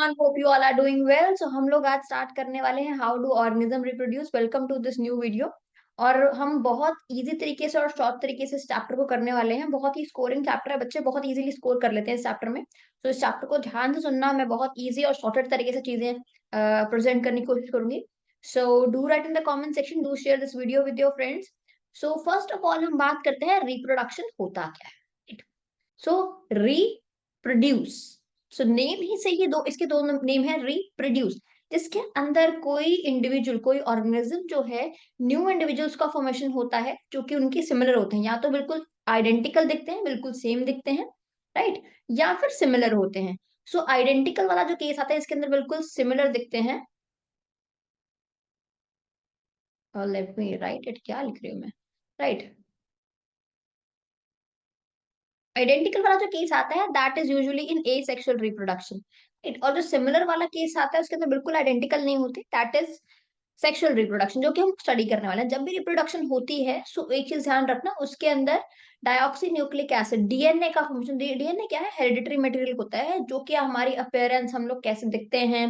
Everyone, hope you all are doing well. So हम लोग आज स्टार्ट करने वाले हैं how do organism reproduce. Welcome to this new video. और हम बहुत इजी तरीके से और शॉर्ट तरीके से इस चैप्टर को करने वाले हैं। बहुत ही स्कोरिंग चैप्टर है, बच्चे बहुत इजीली स्कोर कर लेते हैं इस चैप्टर में। तो इस चैप्टर को ध्यान से सुनना। मैं बहुत इजी और शॉर्टेड तरीके से चीजें प्रेजेंट करने की कोशिश करूंगी। So do right in the comment section, do share this video with your friends. So first of all हम बात करते हैं रिप्रोडक्शन होता क्या है। सो रिप्रोड्यूस, सो नेम ही से ही दो इसके दो नेम है, रिप्रोड्यूस, जिसके अंदर कोई इंडिविजुअल, कोई ऑर्गेनिज्म जो है, न्यू इंडिविजुअल्स का फॉर्मेशन होता है जो कि उनके सिमिलर होते हैं। या तो बिल्कुल आइडेंटिकल दिखते हैं, बिल्कुल सेम दिखते हैं, राइट, या फिर सिमिलर होते हैं। सो आइडेंटिकल वाला जो केस आता है इसके अंदर बिल्कुल सिमिलर दिखते हैं। लेट मी राइट इट, क्या लिख रही हूँ मैं, राइट। आइडेंटिकल वाला जो केस आता है that is usually in A sexual reproduction. और जो सिमिलर वाला केस आता है उसके अंदर बिल्कुल आइडेंटिकल नहीं होती, दैट इज सेक्सुअल रिप्रोडक्शन, जो कि हम स्टडी करने वाले हैं। जब भी रिप्रोडक्शन होती है, सो एक चीज ध्यान रखना, उसके अंदर डाइऑक्सी न्यूक्लिक एसिड, डीएनए का फॉर्मेशन। डीएनए क्या है? हेरिडिटरी मटेरियल होता है, जो कि हमारी अपीयरेंस, हम लोग कैसे दिखते हैं,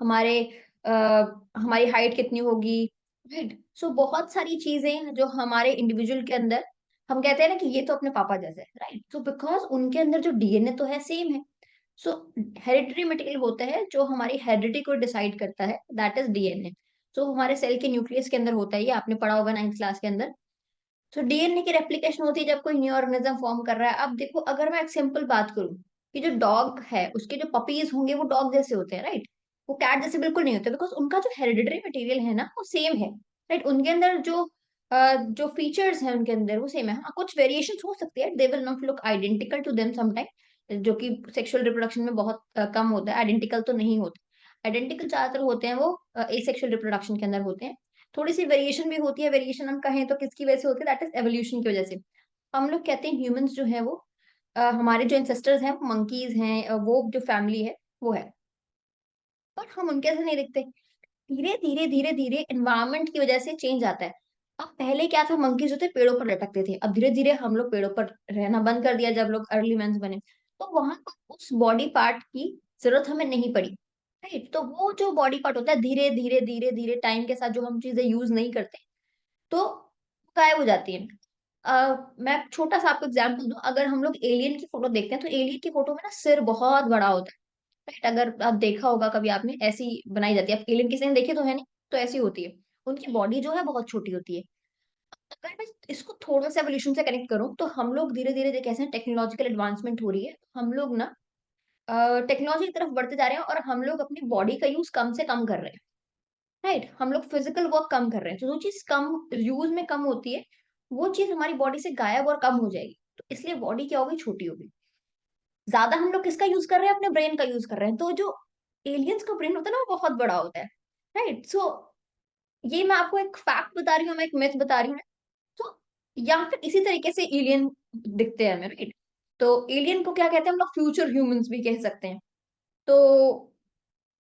हमारे हमारी हाइट कितनी होगी, राइट। सो बहुत सारी चीजें जो हमारे इंडिविजुअल के अंदर, हम कहते हैं ना कि ये तो अपने पापा जैसे है, राइट। सो बिकॉज उनके अंदर जो डीएनए तो है, सेम है। सो हेरिडिटरी मटेरियल होता है जो हमारी हेरिडिटी को डिसाइड करता है, दैट इज डीएनए। सो हमारे सेल के न्यूक्लियस के अंदर होता है, ये आपने पढ़ा होगा 9th क्लास के अंदर। सो डीएनए की रेप्लिकेशन होती है जब कोई न्यू ऑर्गेनिज्म फॉर्म कर रहा है। अब देखो, अगर मैं एक सिंपल बात करूं कि जो डॉग है उसके जो पपीज होंगे वो डॉग जैसे होते हैं, राइट। वो कैट जैसे बिल्कुल नहीं होते, बिकॉज उनका जो हेरिडिटरी मटेरियल है ना वो सेम है, राइट। उनके अंदर जो फीचर्स हैं उनके अंदर वो सेम है। हाँ, कुछ वेरिएशंस हो सकती है, they will not look identical to them sometime, जो कि सेक्सुअल रिप्रोडक्शन में बहुत कम होता है। आइडेंटिकल तो नहीं होते, आइडेंटिकल ज्यादातर होते हैं वो एसेक्सुअल रिप्रोडक्शन के अंदर होते हैं। थोड़ी सी वेरिएशन भी होती है। वेरिएशन हम कहें तो किसकी वजह से होती है? दैट इज एवोल्यूशन की वजह से। हम लोग कहते हैं ह्यूमंस जो है वो हमारे जो एंसेस्टर्स हैं वो मंकीज हैं, वो जो फैमिली है वो है, पर हम उनके ऐसे नहीं दिखते। धीरे धीरे धीरे धीरे एनवायरमेंट की वजह से चेंज आता है। अब पहले क्या था, मंकीज जो थे पेड़ों पर लटकते थे। अब धीरे धीरे हम लोग पेड़ों पर रहना बंद कर दिया जब लोग अर्ली मैंस बने, तो वहां पर उस बॉडी पार्ट की जरूरत हमें नहीं पड़ी, राइट। तो वो जो बॉडी पार्ट होता है, धीरे धीरे धीरे धीरे टाइम के साथ जो हम चीजें यूज नहीं करते तो गायब हो जाती है। मैं छोटा सा आपको एग्जाम्पल दूं, अगर हम लोग एलियन की फोटो देखते हैं तो एलियन की फोटो में ना सिर बहुत बड़ा होता है, राइट। अगर आप देखा होगा कभी, आपने ऐसी बनाई जाती है। आप एलियन किसी ने देखे तो है नहीं, तो ऐसी होती है। उनकी बॉडी जो है बहुत छोटी होती है। अगर मैं इसको थोड़ा सा एवोल्यूशन से कनेक्ट करूं तो हम लोग धीरे धीरे कैसे टेक्नोलॉजिकल एडवांसमेंट हो रही है, हम लोग ना टेक्नोलॉजी की तरफ बढ़ते जा रहे हैं और हम लोग अपनी बॉडी का यूज कम से कम कर रहे हैं, राइट। हम लोग फिजिकल वर्क कम कर रहे हैं, तो जो चीज कम यूज में कम होती है वो चीज हमारी बॉडी से गायब और कम हो जाएगी। तो इसलिए बॉडी क्या होगी? छोटी होगी। ज्यादा हम लोग किसका यूज कर रहे हैं? अपने ब्रेन का यूज कर रहे हैं। तो जो एलियंस का ब्रेन होता है ना वो बहुत बड़ा होता है, राइट। सो ये मैं आपको एक फैक्ट बता रही हूँ, मैं एक मिथ बता रही हूँ। तो या फिर इसी तरीके से एलियन दिखते हैं हमें, राइट। तो एलियन को क्या कहते हैं हम लोग? फ्यूचर ह्यूमंस भी कह सकते हैं। तो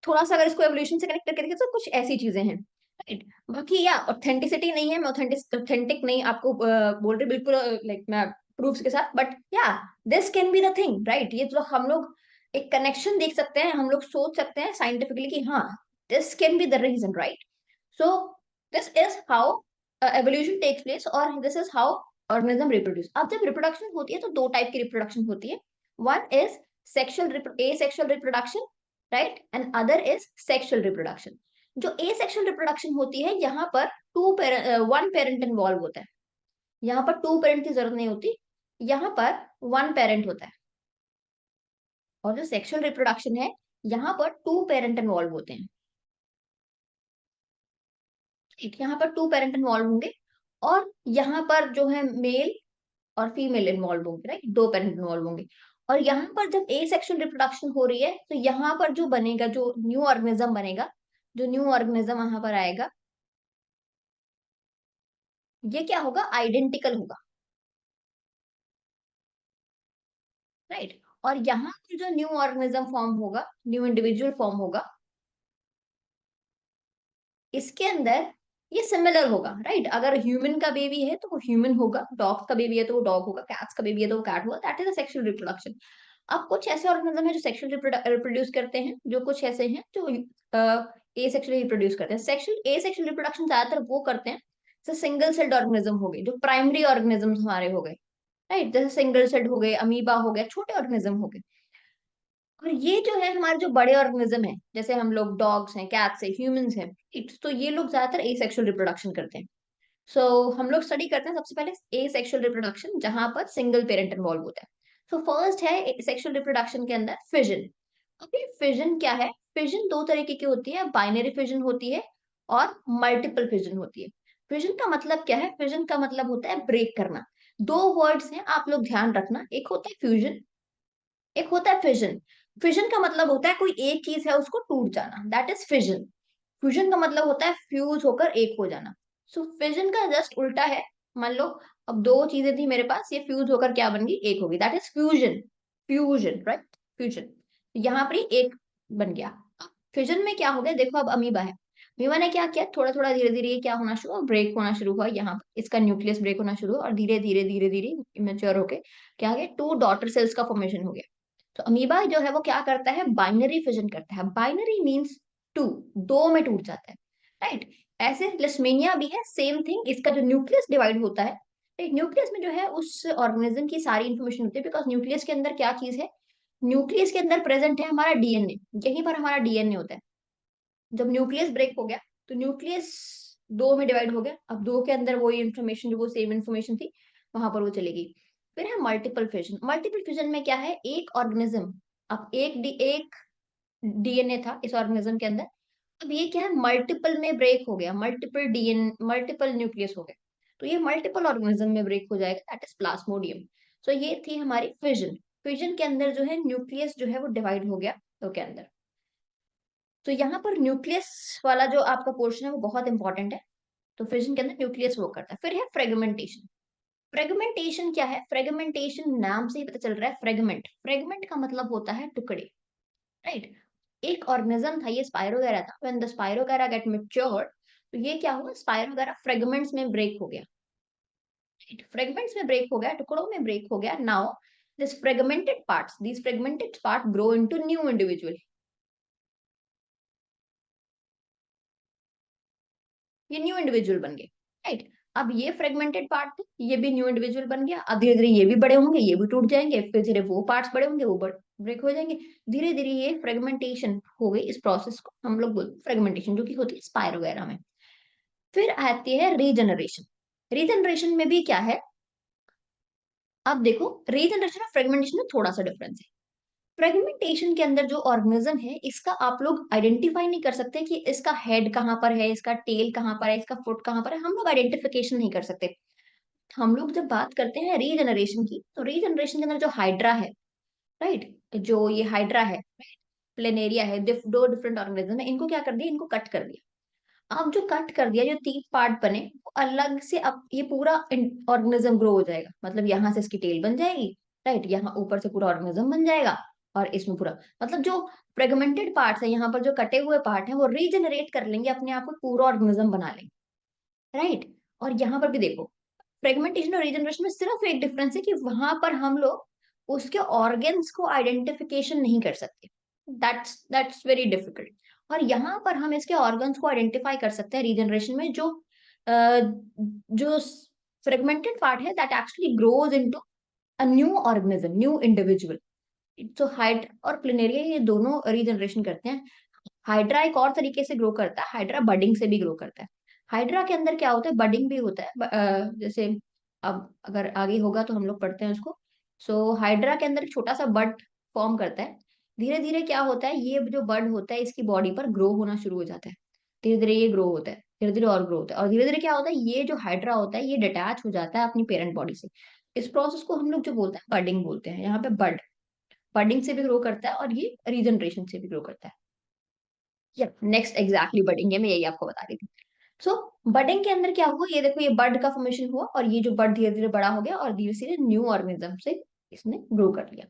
थोड़ा सा अगर इसको एवोल्यूशन से कनेक्ट करके देखें तो कुछ ऐसी चीजें हैं, राइट। बाकी या ऑथेंटिसिटी नहीं है, मैं ऑथेंटिक नहीं आपको बोल रही बिल्कुल, लाइक मैं प्रूफ्स के साथ, बट या this can be the thing, right. ये तो हम लोग एक कनेक्शन देख सकते हैं, हम लोग सोच सकते हैं साइंटिफिकली कि हाँ, this can be the reason, right. So this is how evolution takes place, और this is how organism reproduce. अब जब रिप्रोडक्शन होती है तो दो टाइप की रिप्रोडक्शन होती है। One is sexual asexual reproduction, right, and other is sexual reproduction. जो एसेक्सुअल रिप्रोडक्शन होती है यहाँ पर वन पेरेंट इन्वॉल्व होता है। यहाँ पर टू पेरेंट की जरूरत नहीं होती, यहाँ पर वन पेरेंट होता है। और जो सेक्सुअल रिप्रोडक्शन है यहाँ पर टू पेरेंट इन्वॉल्व होते हैं, ठीक। यहाँ पर टू पेरेंट इन्वॉल्व होंगे, और यहाँ पर जो है मेल और फीमेल इन्वॉल्व होंगे, राइट, दो पेरेंट इन्वॉल्व होंगे। और यहाँ पर जब ए सेक्सुअल रिप्रोडक्शन हो रही है तो यहाँ पर जो बनेगा, जो न्यू ऑर्गेनिज्म बनेगा, जो न्यू ऑर्गेनिज्म यहाँ पर आएगा, ये क्या होगा? आइडेंटिकल होगा, राइट। और यहाँ पर जो न्यू ऑर्गेनिज्म फॉर्म होगा, न्यू इंडिविजुअल फॉर्म होगा, इसके अंदर ये सिमिलर होगा, राइट। अगर ह्यूमन का बेबी है तो वो ह्यूमन होगा, डॉग का बेबी है तो वो डॉग होगा, कैट्स का बेबी है तो वो कैट होगा, that is a sexual reproduction. अब कुछ ऐसे ऑर्गेनिज्म है जो सेक्सुअल रिप्रोड्यूस करते हैं, जो कुछ ऐसे हैं जो ए सेक्सुअली रिप्रोड्यूस करते हैं। सेक्सुअल ए सेक्सुअल रिप्रोडक्शन ज्यादातर वो करते हैं, जैसे सिंगल सेल्ड ऑर्गेनिज्म हो गए, जो प्राइमरी ऑर्गेनिज्म हमारे हो गए, राइट, जैसे सिंगल सेल्ड हो गए, अमीबा हो गया, छोटे ऑर्गेनिज्म हो गए। और ये जो है हमारे जो बड़े ऑर्गेनिज्म है, जैसे हम लोग डॉग्स हैं, कैट्स है, ह्यूमंस हैं, तो ये लोग ज्यादातर ए सेक्सुअल रिप्रोडक्शन करते हैं। सो हम लोग स्टडी करते हैं सबसे पहले ए सेक्सुअल रिप्रोडक्शन, जहां पर सिंगल पेरेंट इन्वॉल्व होता है। सो फर्स्ट है सेक्सुअल रिप्रोडक्शन के अंदर फिजन। अभी फिजन क्या है? फिजन दो तरीके की होती है, बाइनरी फिजन होती है और मल्टीपल फिजन होती है। फिजन का मतलब क्या है? फिजन का मतलब होता है ब्रेक करना। दो वर्ड्स हैं, आप लोग ध्यान रखना, एक होता है फ्यूजन, एक होता है फिजन। फिजन का मतलब होता है कोई एक चीज है उसको टूट जाना, दैट इज फिजन। फ्यूजन का मतलब होता है फ्यूज होकर एक हो जाना। सो फिजन का जस्ट उल्टा है। मान लो अब दो चीजें थी मेरे पास, ये फ्यूज होकर क्या बन गई? एक हो गई, that is fusion. Fusion, right, fusion. यहाँ पर ही एक बन गया। फिजन में क्या हो गया? देखो अब अमीबा है, अमीबा ने क्या किया, थोड़ा थोड़ा धीरे धीरे ये क्या होना शुरू हुआ? ब्रेक होना शुरू हुआ। यहाँ पर इसका न्यूक्लियस ब्रेक होना शुरू हुआ और धीरे धीरे धीरे धीरे इमेच्योर होके क्या हो गया? टू डॉटर सेल्स का फॉर्मेशन हो गया। तो अमीबा जो है वो क्या करता है? बाइनरी फिजन करता है। बाइनरी मीन्स टू, दो में टूट जाता है, राइट। ऐसे लिस्मेनिया भी है, सेम थिंग, इसका जो न्यूक्लियस डिवाइड होता है, राइट, न्यूक्लियस में जो है उस ऑर्गेनिज्म की सारी इंफॉर्मेशन होती है, बिकॉज न्यूक्लियस के अंदर क्या चीज है? न्यूक्लियस के अंदर प्रेजेंट है हमारा डीएनए, यहीं पर हमारा डीएनए होता है। जब न्यूक्लियस ब्रेक हो गया तो न्यूक्लियस दो में डिवाइड हो गया, अब दो के अंदर वही इंफॉर्मेशन, जो वो सेम इंफॉर्मेशन थी वहां पर वो चलेगी। फिर है मल्टीपल फिजन। मल्टीपल फिजन में क्या है? एक ऑर्गेनिज्म, अब एक डीएनए था इस ऑर्गेनिज्म के अंदर, अब ये क्या है? मल्टीपल में ब्रेक हो गया, मल्टीपल डीएन मल्टीपल न्यूक्लियस हो गया, तो ये मल्टीपल ऑर्गेनिज्म में ब्रेक हो जाएगा, दैट इज प्लाज्मोडियम। सो ये थी हमारी फिजन। फिजन के अंदर जो है न्यूक्लियस जो है वो डिवाइड हो गया दो के अंदर। तो यहाँ पर न्यूक्लियस वाला जो आपका पोर्शन है वो बहुत इंपॉर्टेंट है। तो फिजन के अंदर न्यूक्लियस वो करता है। फिर है फ्रेगमेंटेशन। फ्रेगमेंटेशन क्या है? फ्रेगमेंटेशन नाम से ही पता चल रहा है, फ्रेगमेंट, फ्रेगमेंट का मतलब होता है टुकड़े, राइट। एक ऑर्गेनिज्म था, ये स्पाइरोगैरा था, व्हेन द स्पाइरोगैरा गेट मैच्योर्ड, तो ये क्या हुआ? स्पाइरोगैरा फ्रेगमेंट्स में ब्रेक हो गया, राइट, फ्रेगमेंट्स में ब्रेक हो गया, टुकड़ों में ब्रेक हो गया। Now this fragmented parts, these fragmented part grow into new individual, ये न्यू इंडिविजुअल बन गए, राइट। अब ये फ्रेगमेंटेड पार्ट थे, ये भी न्यू इंडिविजुअल बन गया। अब धीरे धीरे ये भी बड़े होंगे, ये भी टूट जाएंगे, फिर धीरे वो पार्ट्स बड़े होंगे, वो ब्रेक हो जाएंगे। धीरे धीरे ये फ्रेगमेंटेशन हो गई, इस प्रोसेस को हम लोग बोलते हैं फ्रेगमेंटेशन, जो कि होती है स्पाइरोगैरा में। फिर आती है रीजनरेशन। रीजनरेशन में भी क्या है? अब देखो, रीजनरेशन और फ्रेगमेंटेशन में थोड़ा सा डिफरेंस है। फ्रेगमेंटेशन के अंदर जो ऑर्गेनिज्म है, इसका आप लोग आइडेंटिफाई नहीं कर सकते कि इसका हेड कहाँ पर है, इसका टेल कहाँ पर है, इसका फुट कहाँ पर है, हम लोग आइडेंटिफिकेशन नहीं कर सकते। हम लोग जब बात करते हैं रीजनरेशन की, तो रीजनरेशन के अंदर जो हाइड्रा है, राइट, जो ये हाइड्रा है, प्लेनेरिया है, दो डिफरेंट ऑर्गेनिज्म है, इनको क्या कर दिया? इनको कट कर दिया। अब जो कट कर दिया, जो तीन पार्ट बने, वो अलग से, अब ये पूरा ऑर्गेनिज्म ग्रो हो जाएगा, मतलब यहाँ से इसकी टेल बन जाएगी, राइट, यहाँ ऊपर से पूरा ऑर्गेनिज्म बन जाएगा, और इसमें पूरा, मतलब जो फ्रेगमेंटेड पार्ट्स है, यहाँ पर जो कटे हुए पार्ट है, वो रीजनरेट कर लेंगे अपने आप को, पूरा ऑर्गेनिज्म बना लेंगे, राइट। और यहाँ पर भी देखो, फ्रेगमेंटेशन और रीजनरेशन में सिर्फ एक डिफरेंस है कि वहां पर हम लोग उसके ऑर्गेन्स को आइडेंटिफिकेशन नहीं कर सकते, दैट्स वेरी डिफिकल्ट। और यहाँ पर हम इसके ऑर्गन्स को आइडेंटिफाई कर सकते हैं रीजनरेशन में, जो फ्रेगमेंटेड पार्ट है that actually grows into a new organism, new individual. तो हाइड और प्लिनेरिया ये दोनों रीजनरेशन करते हैं। हाइड्रा एक और तरीके से ग्रो करता है, हाइड्रा बडिंग से भी ग्रो करता है। हाइड्रा के अंदर क्या होता है? बडिंग भी होता है, जैसे अब अगर आगे होगा तो हम लोग पढ़ते हैं उसको। सो हाइड्रा के अंदर एक छोटा सा बड फॉर्म करता है। धीरे धीरे क्या होता है? ये जो बड होता है इसकी बॉडी पर ग्रो होना शुरू हो जाता है। धीरे धीरे ये ग्रो होता है, धीरे धीरे और ग्रो होता है, और धीरे धीरे क्या होता है? ये जो हाइड्रा होता है ये डिटैच हो जाता है अपनी पेरेंट बॉडी से। इस प्रोसेस को हम लोग जो बोलते हैं बडिंग बोलते हैं। यहाँ पे बड, बडिंग से भी ग्रो करता है और ये रीजनरेशन से भी ग्रो करता है। या नेक्स्ट एग्जैक्टली बडिंग है, मैं यही आपको बता रही थी। सो बडिंग के अंदर क्या हुआ? ये देखो, ये बड का फॉर्मेशन हुआ और ये जो बड धीरे धीरे बड़ा हो गया और धीरे धीरे न्यू ऑर्गेनिज्म से इसने ग्रो कर लिया।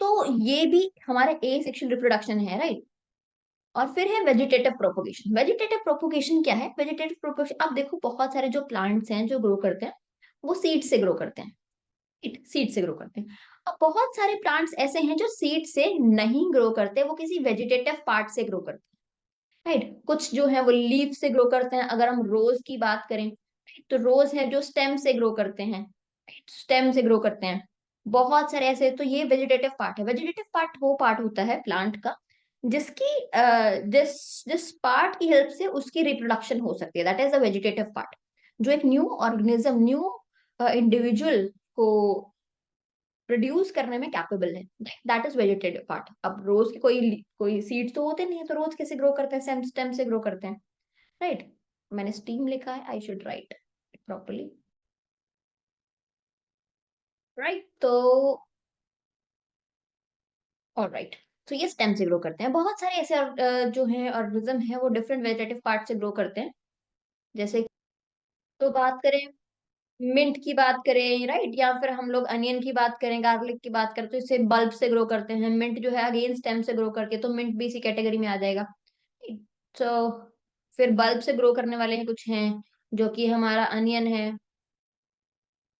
तो ये भी हमारा ए सेक्सुअल रिप्रोडक्शन है, राइट। और फिर है वेजिटेटिव प्रोपोगेशन। वेजिटेटिव प्रोपोगेशन क्या है? वेजिटेटिव प्रोपोगेशन, अब देखो बहुत सारे जो प्लांट्स हैं जो ग्रो करते हैं वो सीड से ग्रो करते हैं, सीड से ग्रो करते हैं। अब बहुत सारे प्लांट्स ऐसे हैं जो सीड से नहीं ग्रो करते, वो किसी वेजिटेटिव पार्ट से ग्रो करते हैं, राइट। कुछ जो है वो लीफ से ग्रो करते हैं। अगर हम रोज की बात करें तो रोज है जो स्टेम से ग्रो करते हैं, स्टेम से ग्रो करते हैं। बहुत सारे ऐसे, तो ये वेजिटेटिव पार्ट है। वेजिटेटिव पार्ट वो पार्ट होता है प्लांट का जिसकी जिस जिस पार्ट की हेल्प से उसकी रिप्रोडक्शन हो सकती है, that is the vegetative part. जो एक न्यू ऑर्गेनिज्म, न्यू इंडिविजुअल को प्रोड्यूस करने में कैपेबल है, दैट इज वेजिटेटिव पार्ट। अब रोज के कोई सीड्स तो होते नहीं है, तो रोज कैसे ग्रो करते हैं? स्टेम स्टेम से ग्रो करते हैं, राइट। मैंने स्टीम लिखा है, I should write it properly, right. तो ऑलराइट, तो ये स्टेम से ग्रो करते हैं। बहुत सारे ऐसे जो है ऑर्गेनिज्म है वो डिफरेंट वेजिटेटिव पार्ट से ग्रो करते हैं। जैसे तो बात करें, मिंट की बात करें, राइट, या फिर हम लोग अनियन की बात करें, गार्लिक की बात करें, तो इसे बल्ब से ग्रो करते हैं। मिंट जो है अगेन स्टेम से ग्रो करके, तो मिंट भी इसी कैटेगरी में आ जाएगा। तो फिर बल्ब से ग्रो करने वाले हैं कुछ हैं, जो कि हमारा अनियन है,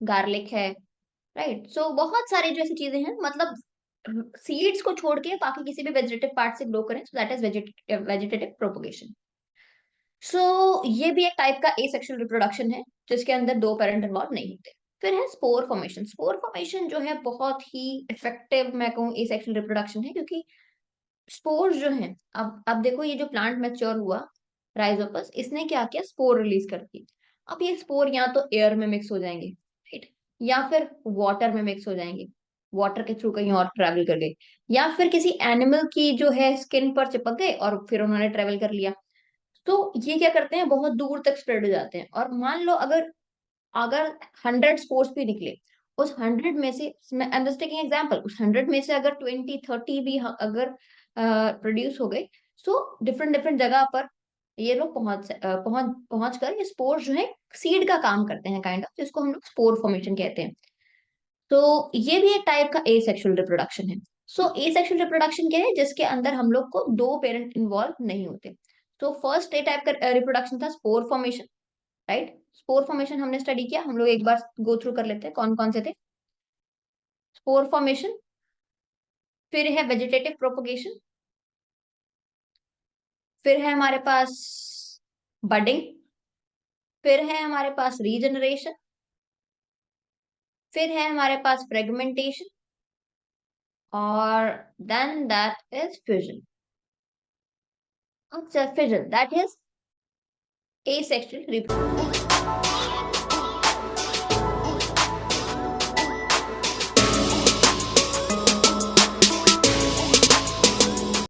गार्लिक है, राइट। सो बहुत सारी जो ऐसी चीजें हैं, मतलब सीड्स को छोड़ के बाकी किसी भी वेजिटेटिव पार्ट से ग्रो करें, so that is vegetative propagation. So ये भी एक टाइप का एसेक्सुअल रिप्रोडक्शन है, जिसके अंदर दो पेरेंट इन्वॉल्व नहीं होते। फिर है स्पोर फॉर्मेशन। स्पोर फॉर्मेशन जो है बहुत ही इफेक्टिव, मैं कहूँ, एसेक्सुअल रिप्रोडक्शन है, क्योंकि स्पोर्स जो है, अब देखो, ये जो प्लांट मैच्योर हुआ, राइजोपस, इसने क्या किया? स्पोर रिलीज कर दी। अब ये स्पोर या तो एयर में मिक्स हो जाएंगे, राइट, या फिर वाटर में मिक्स हो जाएंगे, वाटर के थ्रू कहीं और ट्रेवल कर गए, या फिर किसी एनिमल की जो है स्किन पर चिपक गए और फिर उन्होंने ट्रेवल कर लिया। तो ये क्या करते हैं? बहुत दूर तक स्प्रेड हो जाते हैं। और मान लो अगर अगर 100 स्पोर्ट्स भी निकले, उस 100 में से, I am just taking example, उस 100 में से अगर 20-30 भी अगर प्रोड्यूस हो गए, सो डिफरेंट डिफरेंट जगह पर ये लोग पहुंच कर ये स्पोर्स जो है सीड का काम करते हैं, काइंड ऑफ, जिसको हम लोग स्पोर फॉर्मेशन कहते हैं। तो ये भी एक टाइप का एसेक्सुअल रिप्रोडक्शन है। सो एसेक्सुअल रिप्रोडक्शन क्या है? जिसके अंदर हम लोग को दो पेरेंट इन्वॉल्व नहीं होते। तो फर्स्ट ए टाइप का रिप्रोडक्शन था spore formation, right. Spore formation हमने स्टडी किया, हम लोग एक बार गो थ्रू कर लेते हैं कौन कौन से थे। स्पोर फॉर्मेशन, फिर है वेजिटेटिव प्रोपोगेशन, फिर है हमारे पास बडिंग, फिर है हमारे पास रीजनरेशन, फिर है हमारे पास फ्रेगमेंटेशन, और देन दैट इज फ्यूजन। अच्छा, fusion, that is asexual reproduction.